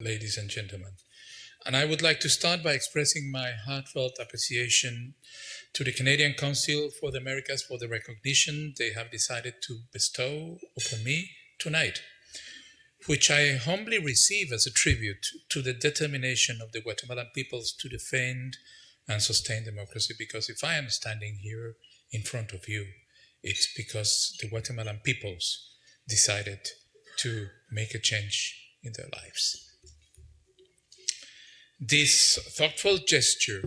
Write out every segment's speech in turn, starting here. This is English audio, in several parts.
Ladies and gentlemen. And I would like to start by expressing my heartfelt appreciation to the Canadian Council for the Americas for the recognition they have decided to bestow upon me tonight, which I humbly receive as a tribute to the determination of the Guatemalan peoples to defend and sustain democracy. Because if I am standing here in front of you, it's because the Guatemalan peoples decided to make a change in their lives. This thoughtful gesture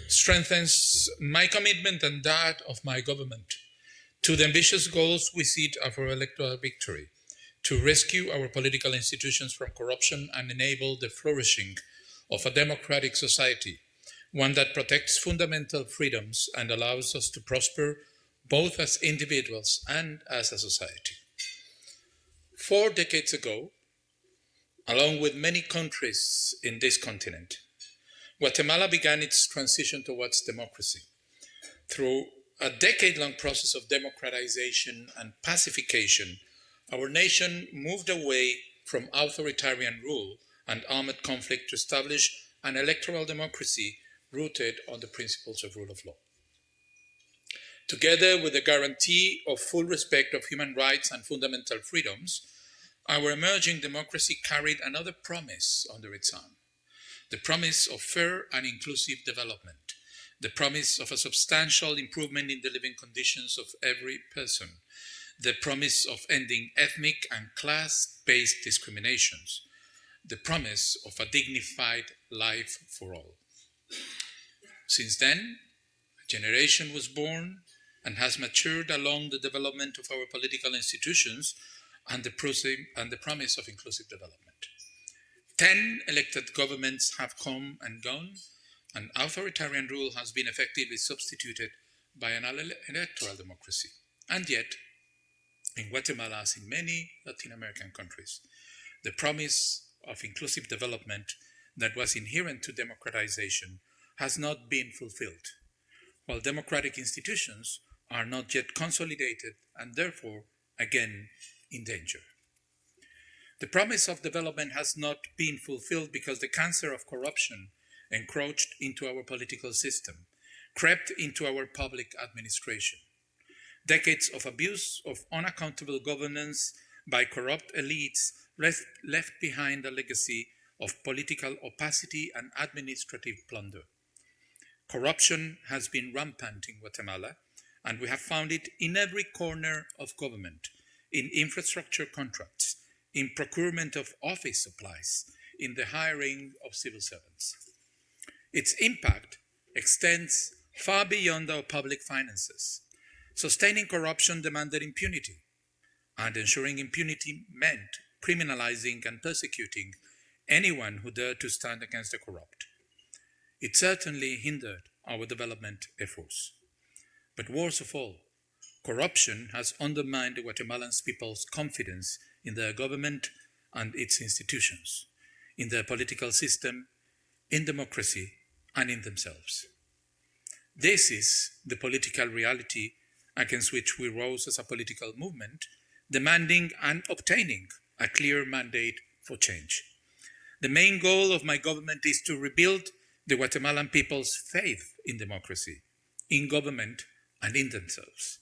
strengthens my commitment and that of my government to the ambitious goals we set for electoral victory, to rescue our political institutions from corruption and enable the flourishing of a democratic society, one that protects fundamental freedoms and allows us to prosper both as individuals and as a society. 4 decades ago, along with many countries in this continent, Guatemala began its transition towards democracy. Through a decade-long process of democratization and pacification, our nation moved away from authoritarian rule and armed conflict to establish an electoral democracy rooted on the principles of rule of law. Together with the guarantee of full respect of human rights and fundamental freedoms, our emerging democracy carried another promise under its arm, the promise of fair and inclusive development, the promise of a substantial improvement in the living conditions of every person, the promise of ending ethnic and class-based discriminations, the promise of a dignified life for all. Since then, a generation was born and has matured along the development of our political institutions and the promise of inclusive development. 10 elected governments have come and gone, and authoritarian rule has been effectively substituted by an electoral democracy. And yet, in Guatemala, as in many Latin American countries, the promise of inclusive development that was inherent to democratization has not been fulfilled, while democratic institutions are not yet consolidated and therefore, again, in danger. The promise of development has not been fulfilled because the cancer of corruption encroached into our political system, crept into our public administration. Decades of abuse of unaccountable governance by corrupt elites left behind a legacy of political opacity and administrative plunder. Corruption has been rampant in Guatemala, and we have found it in every corner of government, in infrastructure contracts, in procurement of office supplies, in the hiring of civil servants. Its impact extends far beyond our public finances. Sustaining corruption demanded impunity, and ensuring impunity meant criminalizing and persecuting anyone who dared to stand against the corrupt. It certainly hindered our development efforts. But worst of all, corruption has undermined the Guatemalan people's confidence in their government and its institutions, in their political system, in democracy, and in themselves. This is the political reality against which we rose as a political movement, demanding and obtaining a clear mandate for change. The main goal of my government is to rebuild the Guatemalan people's faith in democracy, in government, and in themselves.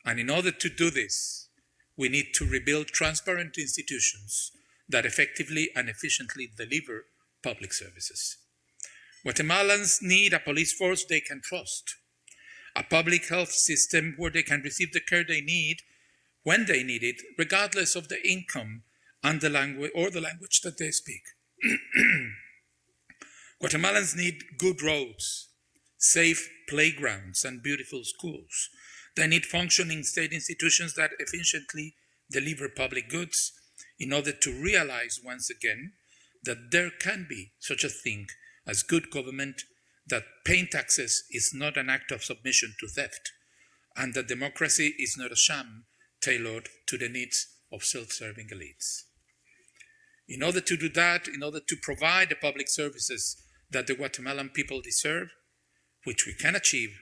And in order to do this, we need to rebuild transparent institutions that effectively and efficiently deliver public services. Guatemalans need a police force they can trust, a public health system where they can receive the care they need when they need it, regardless of the income and the language that they speak. Guatemalans need good roads, safe playgrounds, and beautiful schools. They need functioning state institutions that efficiently deliver public goods in order to realize once again that there can be such a thing as good government, that paying taxes is not an act of submission to theft, and that democracy is not a sham tailored to the needs of self-serving elites. In order to do that, in order to provide the public services that the Guatemalan people deserve, which we can achieve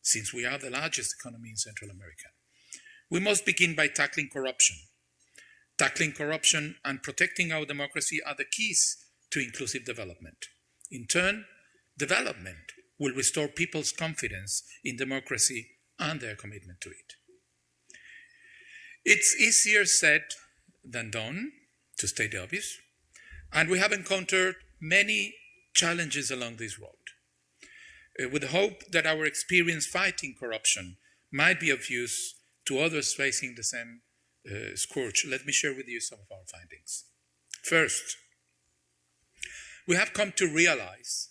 since we are the largest economy in Central America, we must begin by tackling corruption. Tackling corruption and protecting our democracy are the keys to inclusive development. In turn, development will restore people's confidence in democracy and their commitment to it. It's easier said than done, to state the obvious, and we have encountered many challenges along this road. With the hope that our experience fighting corruption might be of use to others facing the same scourge, let me share with you some of our findings. First, we have come to realize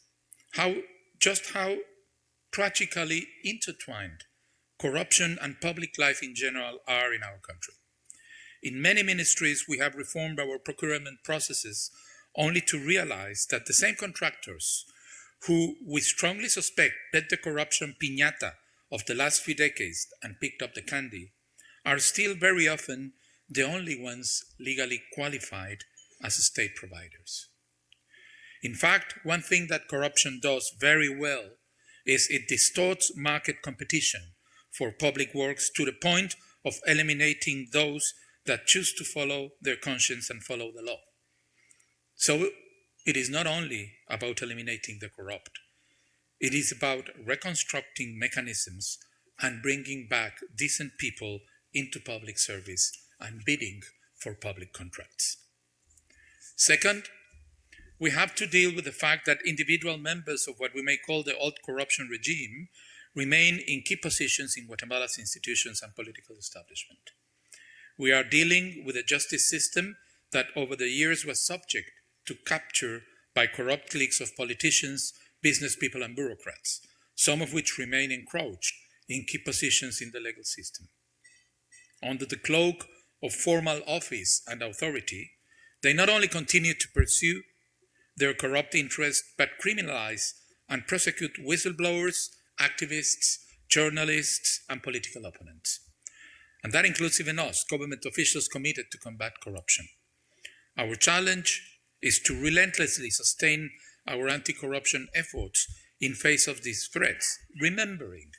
just how tragically intertwined corruption and public life in general are in our country. In many ministries, we have reformed our procurement processes only to realize that the same contractors who we strongly suspect bet the corruption piñata of the last few decades and picked up the candy are still very often the only ones legally qualified as state providers. In fact, one thing that corruption does very well is it distorts market competition for public works to the point of eliminating those that choose to follow their conscience and follow the law. So it is not only about eliminating the corrupt, it is about reconstructing mechanisms and bringing back decent people into public service and bidding for public contracts. Second, we have to deal with the fact that individual members of what we may call the old corruption regime remain in key positions in Guatemala's institutions and political establishment. We are dealing with a justice system that over the years was subject to capture by corrupt cliques of politicians, business people, and bureaucrats, some of which remain encroached in key positions in the legal system. Under the cloak of formal office and authority, they not only continue to pursue their corrupt interests, but criminalize and prosecute whistleblowers, activists, journalists, and political opponents. And that includes even us, government officials committed to combat corruption. Our challenge is to relentlessly sustain our anti-corruption efforts in face of these threats, remembering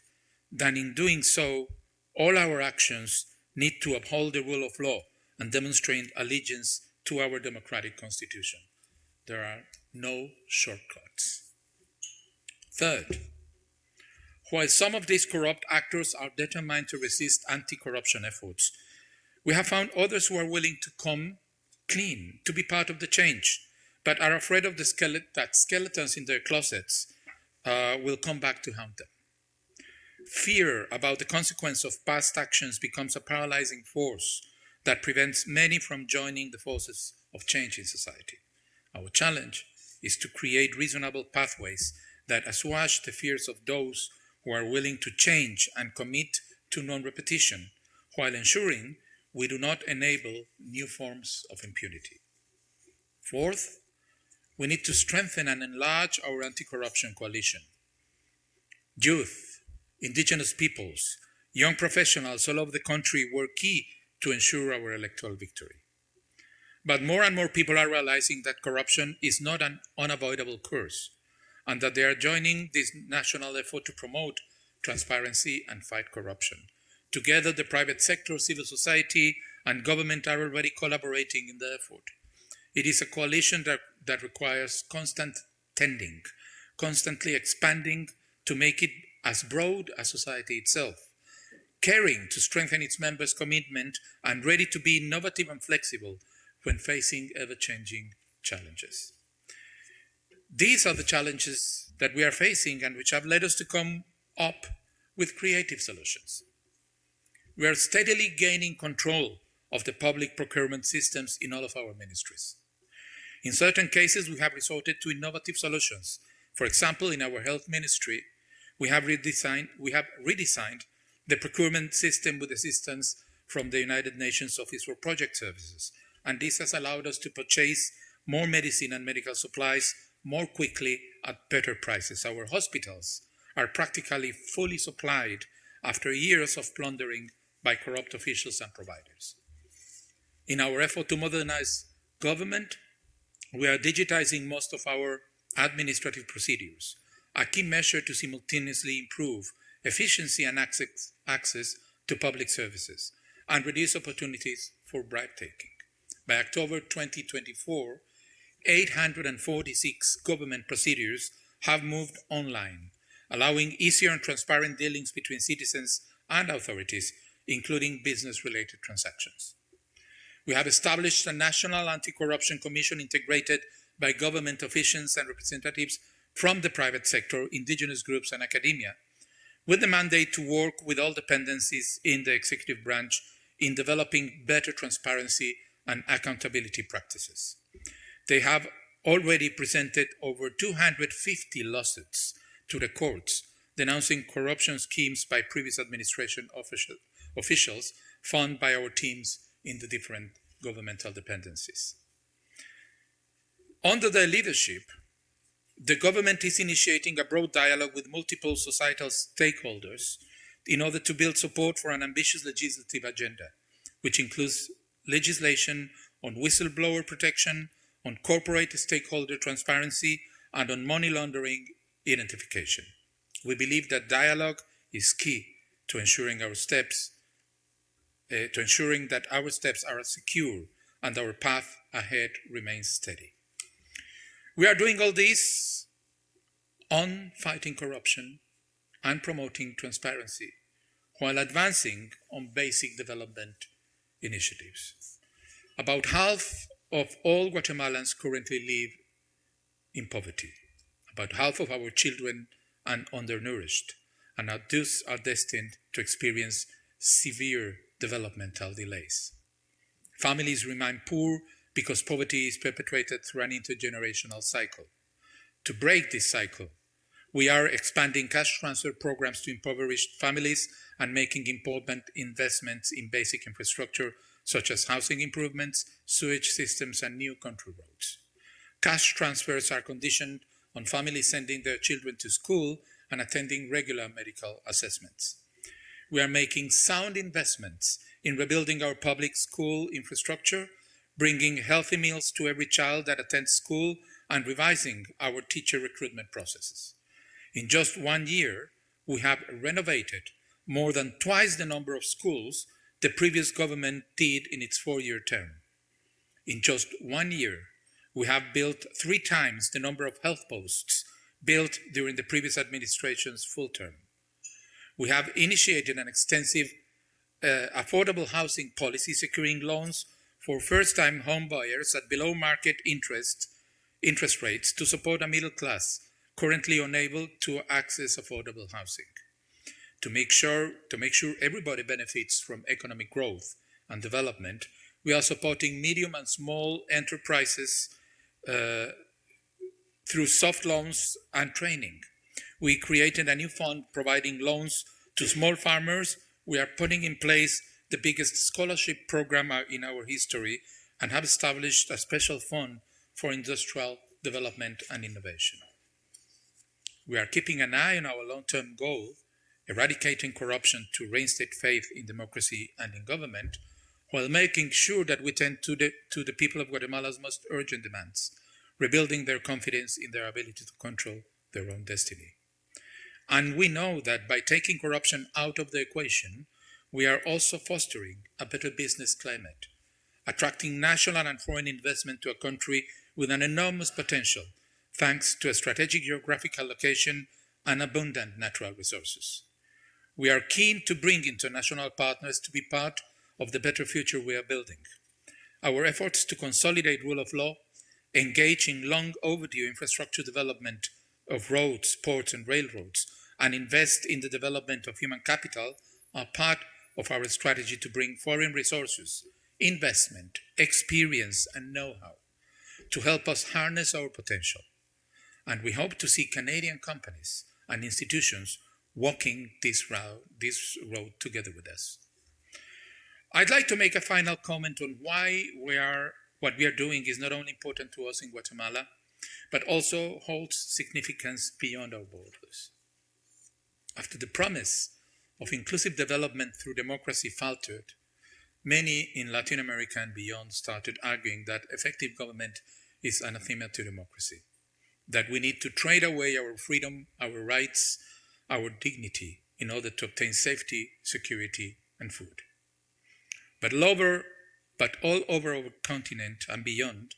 that in doing so, all our actions need to uphold the rule of law and demonstrate allegiance to our democratic constitution. There are no shortcuts. Third, while some of these corrupt actors are determined to resist anti-corruption efforts, we have found others who are willing to come clean, to be part of the change, but are afraid of that skeletons in their closets will come back to haunt them. Fear about the consequence of past actions becomes a paralyzing force that prevents many from joining the forces of change in society. Our challenge is to create reasonable pathways that assuage the fears of those who are willing to change and commit to non-repetition, while ensuring we do not enable new forms of impunity. Fourth, we need to strengthen and enlarge our anti-corruption coalition. Youth, indigenous peoples, young professionals all over the country were key to ensure our electoral victory. But more and more people are realizing that corruption is not an unavoidable curse, and that they are joining this national effort to promote transparency and fight corruption. Together, the private sector, civil society, and government are already collaborating in the effort. It is a coalition that requires constant tending, constantly expanding to make it as broad as society itself, caring to strengthen its members' commitment, and ready to be innovative and flexible when facing ever-changing challenges. These are the challenges that we are facing and which have led us to come up with creative solutions. We are steadily gaining control of the public procurement systems in all of our ministries. In certain cases, we have resorted to innovative solutions. For example, in our health ministry, we have redesigned the procurement system with assistance from the United Nations Office for Project Services, and this has allowed us to purchase more medicine and medical supplies more quickly at better prices. Our hospitals are practically fully supplied after years of plundering by corrupt officials and providers. In our effort to modernize government, we are digitizing most of our administrative procedures, a key measure to simultaneously improve efficiency and access to public services and reduce opportunities for bribe-taking. By October 2024, 846 government procedures have moved online, allowing easier and transparent dealings between citizens and authorities, including business-related transactions. We have established a National Anti-Corruption Commission integrated by government officials and representatives from the private sector, indigenous groups, and academia, with the mandate to work with all dependencies in the executive branch in developing better transparency and accountability practices. They have already presented over 250 lawsuits to the courts denouncing corruption schemes by previous administration officials funded by our teams in the different governmental dependencies. Under their leadership, the government is initiating a broad dialogue with multiple societal stakeholders in order to build support for an ambitious legislative agenda, which includes legislation on whistleblower protection, on corporate stakeholder transparency, and on money laundering identification. We believe that dialogue is key to ensuring that our steps are secure and our path ahead remains steady. We are doing all this on fighting corruption and promoting transparency while advancing on basic development initiatives. About half of all Guatemalans currently live in poverty. About half of our children are undernourished and thus are destined to experience severe developmental delays. Families remain poor because poverty is perpetrated through an intergenerational cycle. To break this cycle, we are expanding cash transfer programs to impoverished families and making important investments in basic infrastructure such as housing improvements, sewage systems, and new country roads. Cash transfers are conditioned on families sending their children to school and attending regular medical assessments. We are making sound investments in rebuilding our public school infrastructure, bringing healthy meals to every child that attends school, and revising our teacher recruitment processes. In just 1 year, we have renovated more than twice the number of schools the previous government did in its 4-year term. In just 1 year, we have built 3 times the number of health posts built during the previous administration's full term. We have initiated an extensive affordable housing policy, securing loans for first-time home buyers at below market interest rates to support a middle class currently unable to access affordable housing. To make sure everybody benefits from economic growth and development, we are supporting medium and small enterprises through soft loans and training. We created a new fund providing loans to small farmers. We are putting in place the biggest scholarship program in our history and have established a special fund for industrial development and innovation. We are keeping an eye on our long-term goal, eradicating corruption to reinstate faith in democracy and in government, while making sure that we tend to the people of Guatemala's most urgent demands, rebuilding their confidence in their ability to control their own destiny. And we know that by taking corruption out of the equation, we are also fostering a better business climate, attracting national and foreign investment to a country with an enormous potential, thanks to a strategic geographical location and abundant natural resources. We are keen to bring international partners to be part of the better future we are building. Our efforts to consolidate rule of law, engage in long overdue infrastructure development of roads, ports, and railroads, and invest in the development of human capital are part of our strategy to bring foreign resources, investment, experience, and know-how to help us harness our potential. And we hope to see Canadian companies and institutions walking this road together with us. I'd like to make a final comment on why what we are doing is not only important to us in Guatemala, but also holds significance beyond our borders. After the promise of inclusive development through democracy faltered, many in Latin America and beyond started arguing that effective government is anathema to democracy, that we need to trade away our freedom, our rights, our dignity in order to obtain safety, security, and food. But but all over our continent and beyond,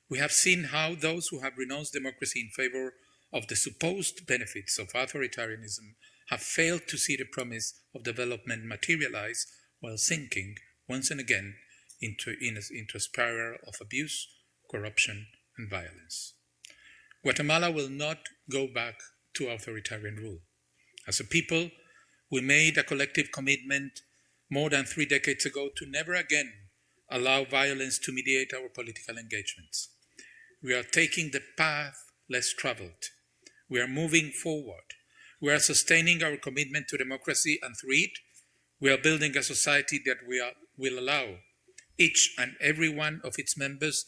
we have seen how those who have renounced democracy in favor of the supposed benefits of authoritarianism have failed to see the promise of development materialize while sinking once and again into a spiral of abuse, corruption, and violence. Guatemala will not go back to authoritarian rule. As a people, we made a collective commitment more than 3 decades ago to never again allow violence to mediate our political engagements. We are taking the path less traveled. We are moving forward. We are sustaining our commitment to democracy, and through it, we are building a society that will allow each and every one of its members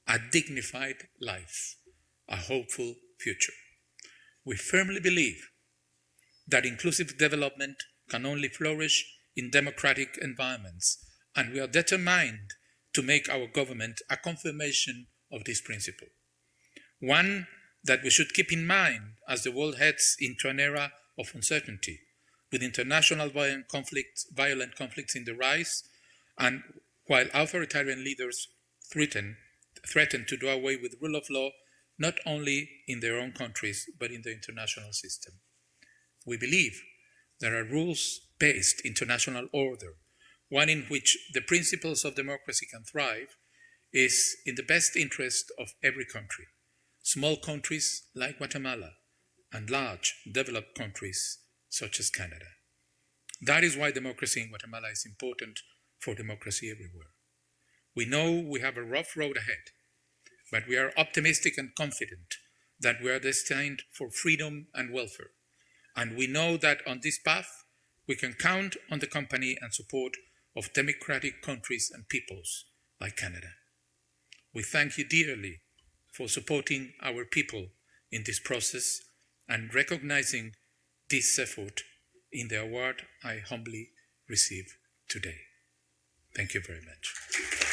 a dignified life, a hopeful future. We firmly believe that inclusive development can only flourish in democratic environments, and we are determined to make our government a confirmation of this principle. One that we should keep in mind as the world heads into an era of uncertainty, with international violent conflicts in the rise, and while authoritarian leaders threaten to do away with rule of law, not only in their own countries, but in the international system. We believe that a rules-based international order, one in which the principles of democracy can thrive, is in the best interest of every country, small countries like Guatemala and large developed countries such as Canada. That is why democracy in Guatemala is important for democracy everywhere. We know we have a rough road ahead, but we are optimistic and confident that we are destined for freedom and welfare. And we know that on this path, we can count on the company and support of democratic countries and peoples like Canada. We thank you dearly for supporting our people in this process and recognizing this effort in the award I humbly receive today. Thank you very much.